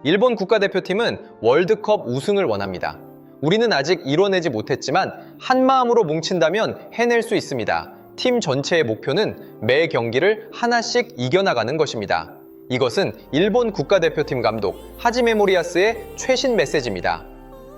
일본 국가대표팀은 월드컵 우승을 원합니다. 우리는 아직 이뤄내지 못했지만 한마음으로 뭉친다면 해낼 수 있습니다. 팀 전체의 목표는 매 경기를 하나씩 이겨나가는 것입니다. 이것은 일본 국가대표팀 감독 하지메 모리야스의 최신 메시지입니다.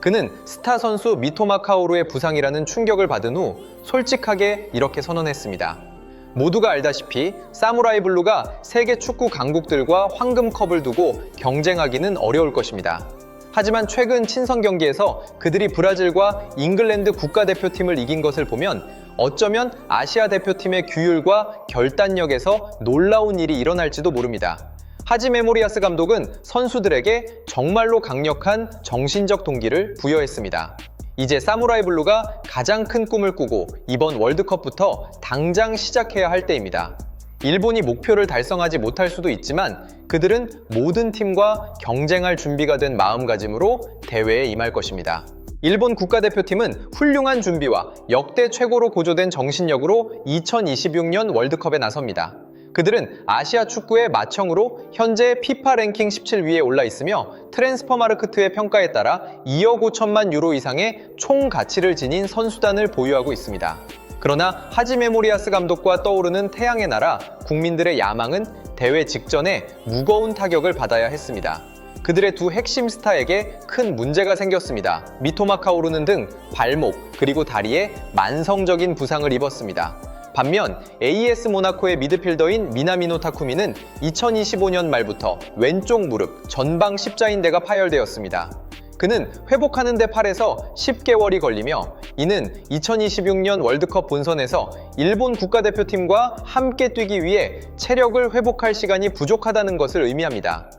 그는 스타 선수 미토마 카오루의 부상이라는 충격을 받은 후 솔직하게 이렇게 선언했습니다. 모두가 알다시피 사무라이 블루가 세계 축구 강국들과 황금컵을 두고 경쟁하기는 어려울 것입니다. 하지만 최근 친선 경기에서 그들이 브라질과 잉글랜드 국가대표팀을 이긴 것을 보면 어쩌면 아시아 대표팀의 규율과 결단력에서 놀라운 일이 일어날지도 모릅니다. 하지메 모리야스 감독은 선수들에게 정말로 강력한 정신적 동기를 부여했습니다. 이제 사무라이 블루가 가장 큰 꿈을 꾸고 이번 월드컵부터 당장 시작해야 할 때입니다. 일본이 목표를 달성하지 못할 수도 있지만 그들은 모든 팀과 경쟁할 준비가 된 마음가짐으로 대회에 임할 것입니다. 일본 국가대표팀은 훌륭한 준비와 역대 최고로 고조된 정신력으로 2026년 월드컵에 나섭니다. 그들은 아시아 축구의 마청으로 현재 피파 랭킹 17위에 올라 있으며 트랜스퍼마르크트의 평가에 따라 2억 5천만 유로 이상의 총 가치를 지닌 선수단을 보유하고 있습니다. 그러나 하지메 모리야스 감독과 떠오르는 태양의 나라 국민들의 야망은 대회 직전에 무거운 타격을 받아야 했습니다. 그들의 두 핵심 스타에게 큰 문제가 생겼습니다. 미토마 카오루는 등 발목 그리고 다리에 만성적인 부상을 입었습니다. 반면 AS 모나코의 미드필더인 미나미노 타쿠미는 2025년 말부터 왼쪽 무릎 전방 십자인대가 파열되었습니다. 그는 회복하는 데 8에서 10개월이 걸리며 이는 2026년 월드컵 본선에서 일본 국가대표팀과 함께 뛰기 위해 체력을 회복할 시간이 부족하다는 것을 의미합니다.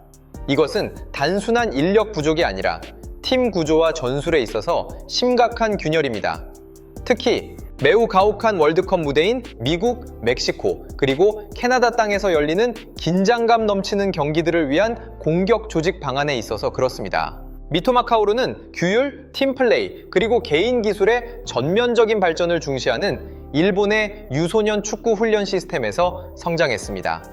이것은 단순한 인력 부족이 아니라 팀 구조와 전술에 있어서 심각한 균열입니다. 특히 매우 가혹한 월드컵 무대인 미국, 멕시코, 그리고 캐나다 땅에서 열리는 긴장감 넘치는 경기들을 위한 공격 조직 방안에 있어서 그렇습니다. 미토마 카오루는 규율, 팀플레이, 그리고 개인 기술의 전면적인 발전을 중시하는 일본의 유소년 축구 훈련 시스템에서 성장했습니다.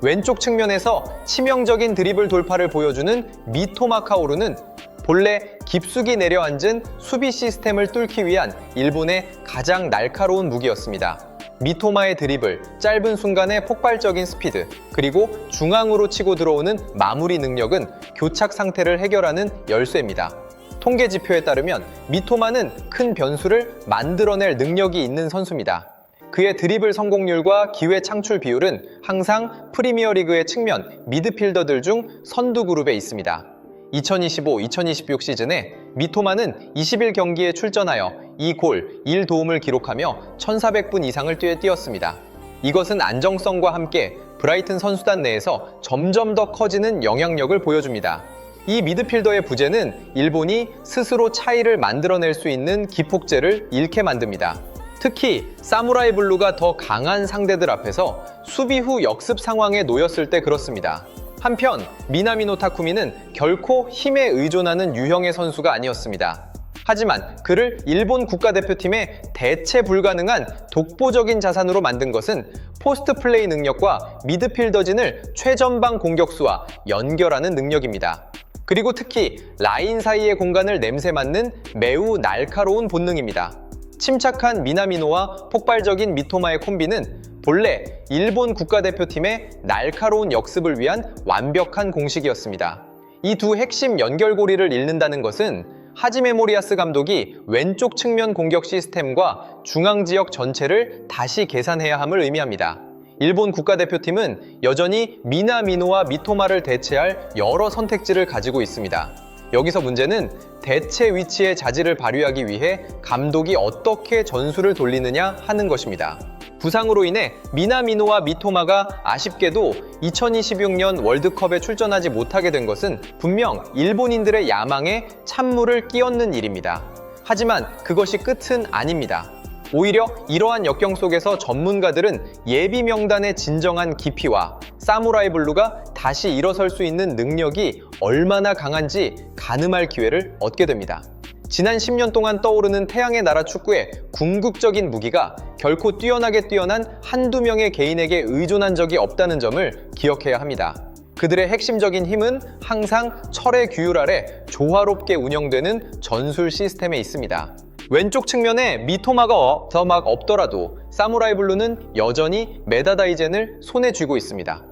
왼쪽 측면에서 치명적인 드리블 돌파를 보여주는 미토마 카오루는 본래 깊숙이 내려앉은 수비 시스템을 뚫기 위한 일본의 가장 날카로운 무기였습니다. 미토마의 드리블, 짧은 순간의 폭발적인 스피드, 그리고 중앙으로 치고 들어오는 마무리 능력은 교착 상태를 해결하는 열쇠입니다. 통계 지표에 따르면 미토마는 큰 변수를 만들어낼 능력이 있는 선수입니다. 그의 드리블 성공률과 기회 창출 비율은 항상 프리미어리그의 측면 미드필더들 중 선두 그룹에 있습니다. 2025-2026 시즌에 미토마는 21경기에 출전하여 2골, 1도움을 기록하며 1,400분 이상을 뛰었습니다. 이것은 안정성과 함께 브라이튼 선수단 내에서 점점 더 커지는 영향력을 보여줍니다. 이 미드필더의 부재는 일본이 스스로 차이를 만들어낼 수 있는 기폭제를 잃게 만듭니다. 특히 사무라이 블루가 더 강한 상대들 앞에서 수비 후 역습 상황에 놓였을 때 그렇습니다. 한편 미나미노 타쿠미는 결코 힘에 의존하는 유형의 선수가 아니었습니다. 하지만 그를 일본 국가대표팀의 대체 불가능한 독보적인 자산으로 만든 것은 포스트 플레이 능력과 미드필더진을 최전방 공격수와 연결하는 능력입니다. 그리고 특히 라인 사이의 공간을 냄새 맡는 매우 날카로운 본능입니다. 침착한 미나미노와 폭발적인 미토마의 콤비는 본래 일본 국가대표팀의 날카로운 역습을 위한 완벽한 공식이었습니다. 이 두 핵심 연결고리를 잃는다는 것은 하지메 모리야스 감독이 왼쪽 측면 공격 시스템과 중앙 지역 전체를 다시 계산해야 함을 의미합니다. 일본 국가대표팀은 여전히 미나미노와 미토마를 대체할 여러 선택지를 가지고 있습니다. 여기서 문제는 대체 위치의 자질을 발휘하기 위해 감독이 어떻게 전술을 돌리느냐 하는 것입니다. 부상으로 인해 미나미노와 미토마가 아쉽게도 2026년 월드컵에 출전하지 못하게 된 것은 분명 일본인들의 야망에 찬물을 끼얹는 일입니다. 하지만 그것이 끝은 아닙니다. 오히려 이러한 역경 속에서 전문가들은 예비 명단의 진정한 깊이와 사무라이 블루가 다시 일어설 수 있는 능력이 얼마나 강한지 가늠할 기회를 얻게 됩니다. 지난 10년 동안 떠오르는 태양의 나라 축구의 궁극적인 무기가 결코 뛰어나게 뛰어난 한두 명의 개인에게 의존한 적이 없다는 점을 기억해야 합니다. 그들의 핵심적인 힘은 항상 철의 규율 아래 조화롭게 운영되는 전술 시스템에 있습니다. 왼쪽 측면에 미토마가 더막 없더라도 사무라이 블루는 여전히 메다다이젠을 손에 쥐고 있습니다.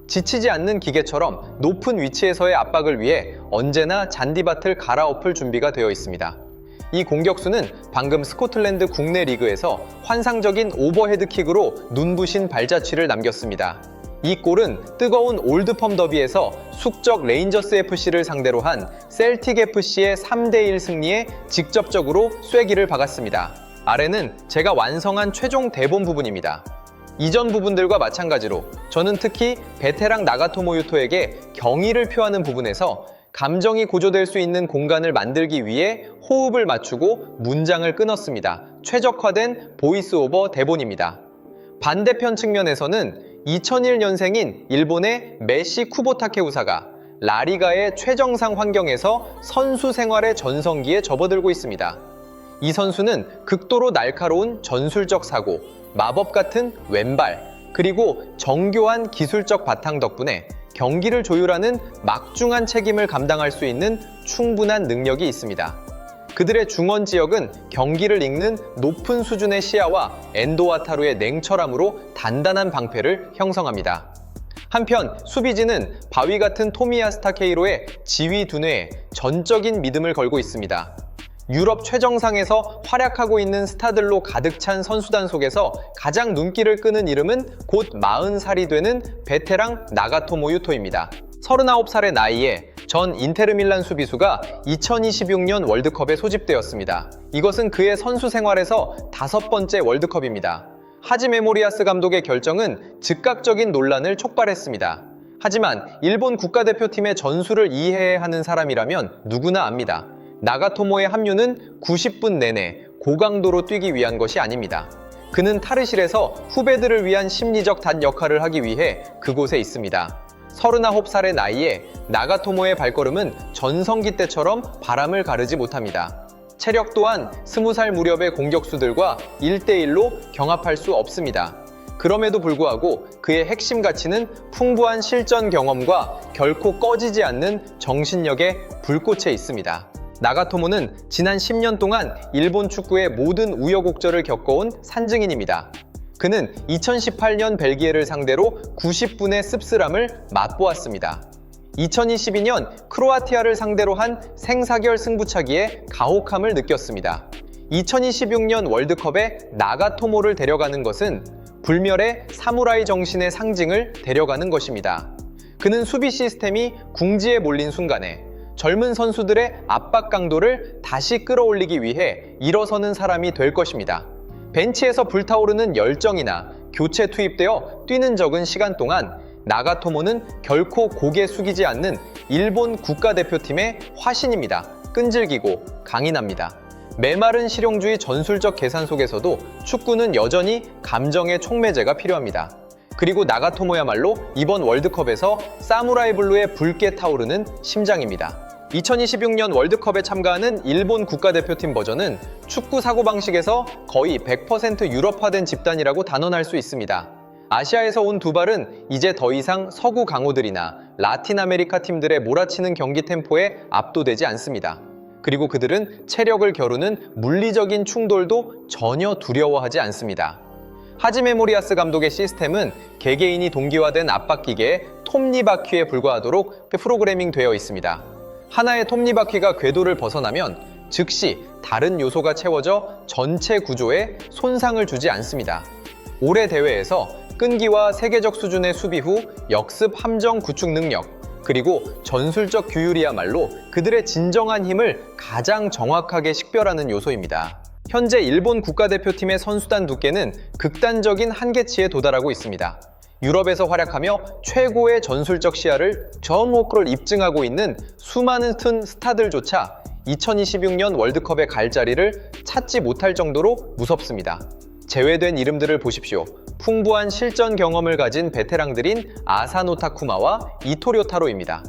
지치지 않는 기계처럼 높은 위치에서의 압박을 위해 언제나 잔디밭을 갈아엎을 준비가 되어 있습니다. 이 공격수는 방금 스코틀랜드 국내 리그에서 환상적인 오버헤드킥으로 눈부신 발자취를 남겼습니다. 이 골은 뜨거운 올드펌 더비에서 숙적 레인저스 FC를 상대로 한 셀틱 FC의 3대1 승리에 직접적으로 쐐기를 박았습니다. 아래는 제가 완성한 최종 대본 부분입니다. 이전 부분들과 마찬가지로 저는 특히 베테랑 나가토모 유토에게 경의를 표하는 부분에서 감정이 고조될 수 있는 공간을 만들기 위해 호흡을 맞추고 문장을 끊었습니다. 최적화된 보이스 오버 대본입니다. 반대편 측면에서는 2001년생인 일본의 메시 쿠보타케우사가 라리가의 최정상 환경에서 선수 생활의 전성기에 접어들고 있습니다. 이 선수는 극도로 날카로운 전술적 사고, 마법 같은 왼발, 그리고 정교한 기술적 바탕 덕분에 경기를 조율하는 막중한 책임을 감당할 수 있는 충분한 능력이 있습니다. 그들의 중원 지역은 경기를 읽는 높은 수준의 시야와 엔도 와타루의 냉철함으로 단단한 방패를 형성합니다. 한편 수비진은 바위 같은 토미야스 타케이로의 지휘 두뇌에 전적인 믿음을 걸고 있습니다. 유럽 최정상에서 활약하고 있는 스타들로 가득 찬 선수단 속에서 가장 눈길을 끄는 이름은 곧 40살이 되는 베테랑 나가토모 유토입니다. 39살의 나이에 전 인테르밀란 수비수가 2026년 월드컵에 소집되었습니다. 이것은 그의 선수 생활에서 5번째 월드컵입니다. 하지 메모리아스 감독의 결정은 즉각적인 논란을 촉발했습니다. 하지만 일본 국가대표팀의 전술을 이해해야 하는 사람이라면 누구나 압니다. 나가토모의 합류는 90분 내내 고강도로 뛰기 위한 것이 아닙니다. 그는 탈의실에서 후배들을 위한 심리적 단 역할을 하기 위해 그곳에 있습니다. 39살의 나이에 나가토모의 발걸음은 전성기 때처럼 바람을 가르지 못합니다. 체력 또한 20살 무렵의 공격수들과 1대1로 경합할 수 없습니다. 그럼에도 불구하고 그의 핵심 가치는 풍부한 실전 경험과 결코 꺼지지 않는 정신력의 불꽃에 있습니다. 나가토모는 지난 10년 동안 일본 축구의 모든 우여곡절을 겪어온 산증인입니다. 그는 2018년 벨기에를 상대로 90분의 씁쓸함을 맛보았습니다. 2022년 크로아티아를 상대로 한 생사결 승부차기에 가혹함을 느꼈습니다. 2026년 월드컵에 나가토모를 데려가는 것은 불멸의 사무라이 정신의 상징을 데려가는 것입니다. 그는 수비 시스템이 궁지에 몰린 순간에 젊은 선수들의 압박 강도를 다시 끌어올리기 위해 일어서는 사람이 될 것입니다. 벤치에서 불타오르는 열정이나 교체 투입되어 뛰는 적은 시간 동안 나가토모는 결코 고개 숙이지 않는 일본 국가대표팀의 화신입니다. 끈질기고 강인합니다. 메마른 실용주의 전술적 계산 속에서도 축구는 여전히 감정의 촉매제가 필요합니다. 그리고 나가토모야말로 이번 월드컵에서 사무라이 블루의 붉게 타오르는 심장입니다. 2026년 월드컵에 참가하는 일본 국가대표팀 버전은 축구 사고방식에서 거의 100% 유럽화된 집단이라고 단언할 수 있습니다. 아시아에서 온 두 발은 이제 더 이상 서구 강호들이나 라틴 아메리카 팀들의 몰아치는 경기 템포에 압도되지 않습니다. 그리고 그들은 체력을 겨루는 물리적인 충돌도 전혀 두려워하지 않습니다. 하지 메모리아스 감독의 시스템은 개개인이 동기화된 압박기계의 톱니바퀴에 불과하도록 프로그래밍 되어 있습니다. 하나의 톱니바퀴가 궤도를 벗어나면 즉시 다른 요소가 채워져 전체 구조에 손상을 주지 않습니다. 올해 대회에서 끈기와 세계적 수준의 수비 후 역습 함정 구축 능력, 그리고 전술적 규율이야말로 그들의 진정한 힘을 가장 정확하게 식별하는 요소입니다. 현재 일본 국가대표팀의 선수단 두께는 극단적인 한계치에 도달하고 있습니다. 유럽에서 활약하며 최고의 전술적 시야를 전호크를 입증하고 있는 수많은 스타들조차 2026년 월드컵의 갈 자리를 찾지 못할 정도로 무섭습니다. 제외된 이름들을 보십시오. 풍부한 실전 경험을 가진 베테랑들인 아사노 타쿠마와 이토리오 타로입니다.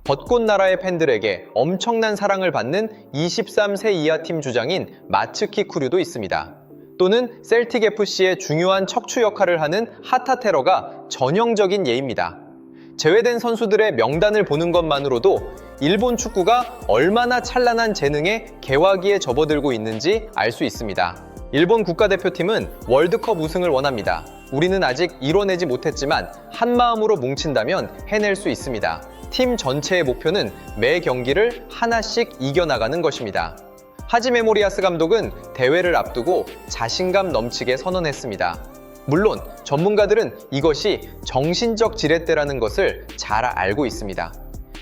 벚꽃나라의 팬들에게 엄청난 사랑을 받는 23세 이하 팀 주장인 마츠키 쿠류도 있습니다. 또는 셀틱 FC의 중요한 척추 역할을 하는 하타 테러가 전형적인 예입니다. 제외된 선수들의 명단을 보는 것만으로도 일본 축구가 얼마나 찬란한 재능의 개화기에 접어들고 있는지 알 수 있습니다. 일본 국가대표팀은 월드컵 우승을 원합니다. 우리는 아직 이뤄내지 못했지만 한마음으로 뭉친다면 해낼 수 있습니다. 팀 전체의 목표는 매 경기를 하나씩 이겨나가는 것입니다. 하지메 모리야스 감독은 대회를 앞두고 자신감 넘치게 선언했습니다. 물론 전문가들은 이것이 정신적 지렛대라는 것을 잘 알고 있습니다.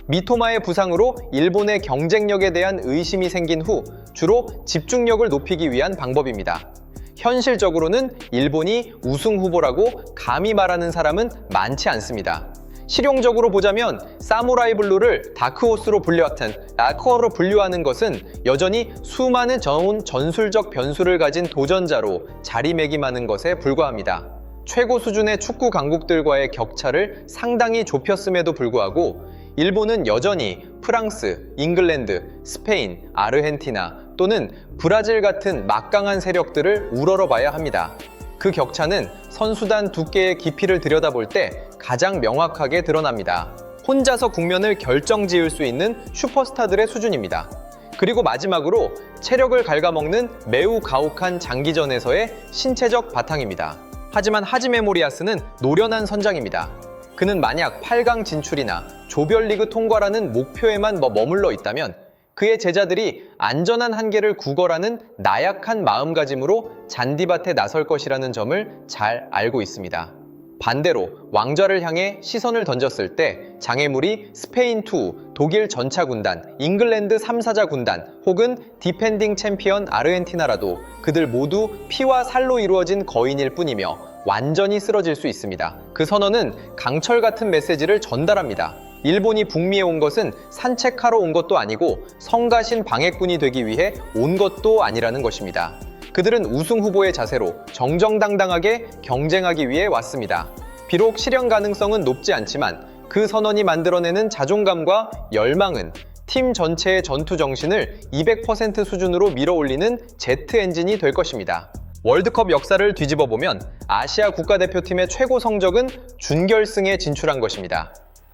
미토마의 부상으로 일본의 경쟁력에 대한 의심이 생긴 후 주로 집중력을 높이기 위한 방법입니다. 현실적으로는 일본이 우승 후보라고 감히 말하는 사람은 많지 않습니다. 실용적으로 보자면 사무라이 블루를 다크호스로 분류하는 것은 여전히 수많은 전술적 변수를 가진 도전자로 자리매김하는 것에 불과합니다. 최고 수준의 축구 강국들과의 격차를 상당히 좁혔음에도 불구하고 일본은 여전히 프랑스, 잉글랜드, 스페인, 아르헨티나 또는 브라질 같은 막강한 세력들을 우러러봐야 합니다. 그 격차는 선수단 두께의 깊이를 들여다볼 때 가장 명확하게 드러납니다. 혼자서 국면을 결정지을 수 있는 슈퍼스타들의 수준입니다. 그리고 마지막으로 체력을 갉아먹는 매우 가혹한 장기전에서의 신체적 바탕입니다. 하지만 하지메 모리야스는 노련한 선장입니다. 그는 만약 8강 진출이나 조별리그 통과라는 목표에만 머물러 있다면 그의 제자들이 안전한 한계를 구걸하는 나약한 마음가짐으로 잔디밭에 나설 것이라는 점을 잘 알고 있습니다. 반대로 왕좌를 향해 시선을 던졌을 때 장애물이 스페인 2, 독일 전차 군단, 잉글랜드 3사자 군단 혹은 디펜딩 챔피언 아르헨티나라도 그들 모두 피와 살로 이루어진 거인일 뿐이며 완전히 쓰러질 수 있습니다. 그 선언은 강철 같은 메시지를 전달합니다. 일본이 북미에 온 것은 산책하러 온 것도 아니고 성가신 방해꾼이 되기 위해 온 것도 아니라는 것입니다. 그들은 우승 후보의 자세로 정정당당하게 경쟁하기 위해 왔습니다. 비록 실현 가능성은 높지 않지만 그 선언이 만들어내는 자존감과 열망은 팀 전체의 전투 정신을 200% 수준으로 밀어올리는 제트 엔진이 될 것입니다. 월드컵 역사를 뒤집어 보면 아시아 국가대표팀의 최고 성적은 준결승에 진출한 것입니다.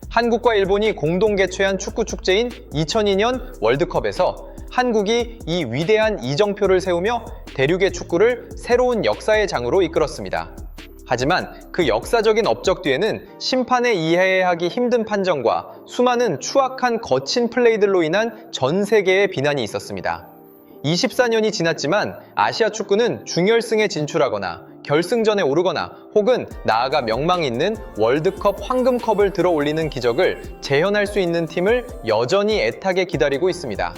한국과 일본이 공동 개최한 축구 축제인 2002년 월드컵에서 한국이 이 위대한 이정표를 세우며 대륙의 축구를 새로운 역사의 장으로 이끌었습니다. 하지만 그 역사적인 업적 뒤에는 심판의 이해하기 힘든 판정과 수많은 추악한 거친 플레이들로 인한 전 세계의 비난이 있었습니다. 24년이 지났지만 아시아 축구는 준결승에 진출하거나 결승전에 오르거나 혹은 나아가 명망 있는 월드컵 황금컵을 들어올리는 기적을 재현할 수 있는 팀을 여전히 애타게 기다리고 있습니다.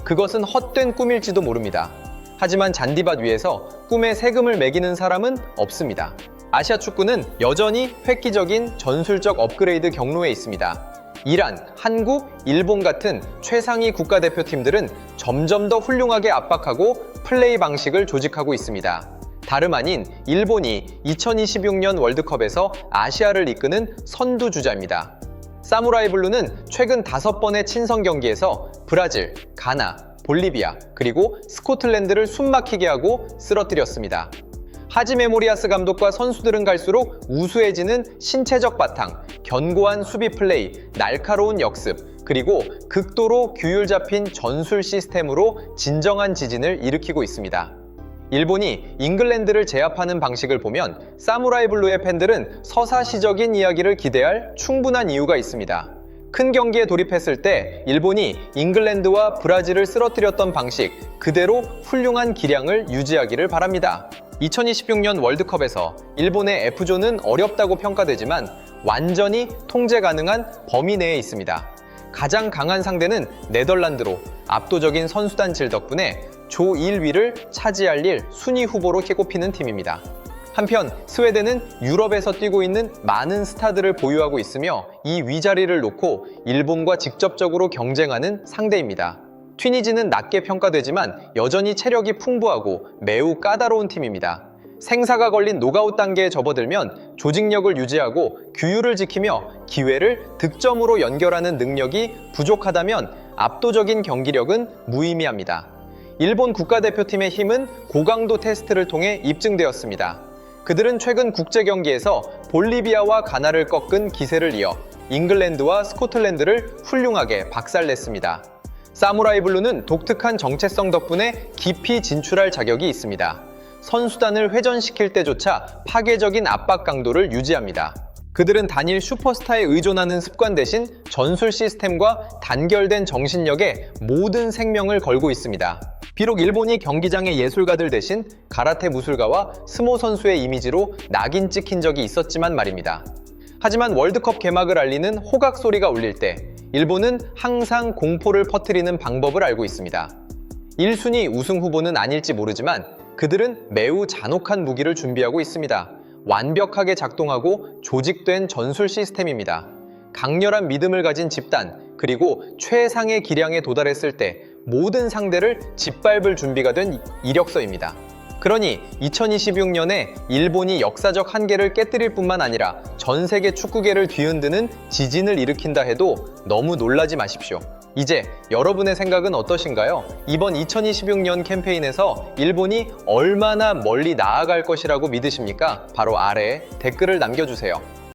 그것은 헛된 꿈일지도 모릅니다. 하지만 잔디밭 위에서 꿈에 세금을 매기는 사람은 없습니다. 아시아 축구는 여전히 획기적인 전술적 업그레이드 경로에 있습니다. 이란, 한국, 일본 같은 최상위 국가대표팀들은 점점 더 훌륭하게 압박하고 플레이 방식을 조직하고 있습니다. 다름 아닌 일본이 2026년 월드컵에서 아시아를 이끄는 선두주자입니다. 사무라이 블루는 최근 5번의 친선 경기에서 브라질, 가나, 볼리비아, 그리고 스코틀랜드를 숨막히게 하고 쓰러뜨렸습니다. 하지메 모리야스 감독과 선수들은 갈수록 우수해지는 신체적 바탕, 견고한 수비 플레이, 날카로운 역습, 그리고 극도로 규율 잡힌 전술 시스템으로 진정한 지진을 일으키고 있습니다. 일본이 잉글랜드를 제압하는 방식을 보면 사무라이 블루의 팬들은 서사시적인 이야기를 기대할 충분한 이유가 있습니다. 큰 경기에 돌입했을 때 일본이 잉글랜드와 브라질을 쓰러뜨렸던 방식 그대로 훌륭한 기량을 유지하기를 바랍니다. 2026년 월드컵에서 일본의 F조는 어렵다고 평가되지만 완전히 통제 가능한 범위 내에 있습니다. 가장 강한 상대는 네덜란드로 압도적인 선수단 질 덕분에 조 1위를 차지할 일 순위 후보로 꼽히는 팀입니다. 한편 스웨덴은 유럽에서 뛰고 있는 많은 스타들을 보유하고 있으며 이 위자리를 놓고 일본과 직접적으로 경쟁하는 상대입니다. 튀니지는 낮게 평가되지만 여전히 체력이 풍부하고 매우 까다로운 팀입니다. 생사가 걸린 노가웃 단계에 접어들면 조직력을 유지하고 규율을 지키며 기회를 득점으로 연결하는 능력이 부족하다면 압도적인 경기력은 무의미합니다. 일본 국가대표팀의 힘은 고강도 테스트를 통해 입증되었습니다. 그들은 최근 국제 경기에서 볼리비아와 가나를 꺾은 기세를 이어 잉글랜드와 스코틀랜드를 훌륭하게 박살냈습니다. 사무라이 블루는 독특한 정체성 덕분에 깊이 진출할 자격이 있습니다. 선수단을 회전시킬 때조차 파괴적인 압박 강도를 유지합니다. 그들은 단일 슈퍼스타에 의존하는 습관 대신 전술 시스템과 단결된 정신력에 모든 생명을 걸고 있습니다. 비록 일본이 경기장의 예술가들 대신 가라테 무술가와 스모 선수의 이미지로 낙인 찍힌 적이 있었지만 말입니다. 하지만 월드컵 개막을 알리는 호각 소리가 울릴 때 일본은 항상 공포를 퍼뜨리는 방법을 알고 있습니다. 1순위 우승 후보는 아닐지 모르지만 그들은 매우 잔혹한 무기를 준비하고 있습니다. 완벽하게 작동하고 조직된 전술 시스템입니다. 강렬한 믿음을 가진 집단, 그리고 최상의 기량에 도달했을 때 모든 상대를 짓밟을 준비가 된 이력서입니다. 그러니 2026년에 일본이 역사적 한계를 깨뜨릴 뿐만 아니라 전 세계 축구계를 뒤흔드는 지진을 일으킨다 해도 너무 놀라지 마십시오. 이제 여러분의 생각은 어떠신가요? 이번 2026년 캠페인에서 일본이 얼마나 멀리 나아갈 것이라고 믿으십니까? 바로 아래에 댓글을 남겨주세요.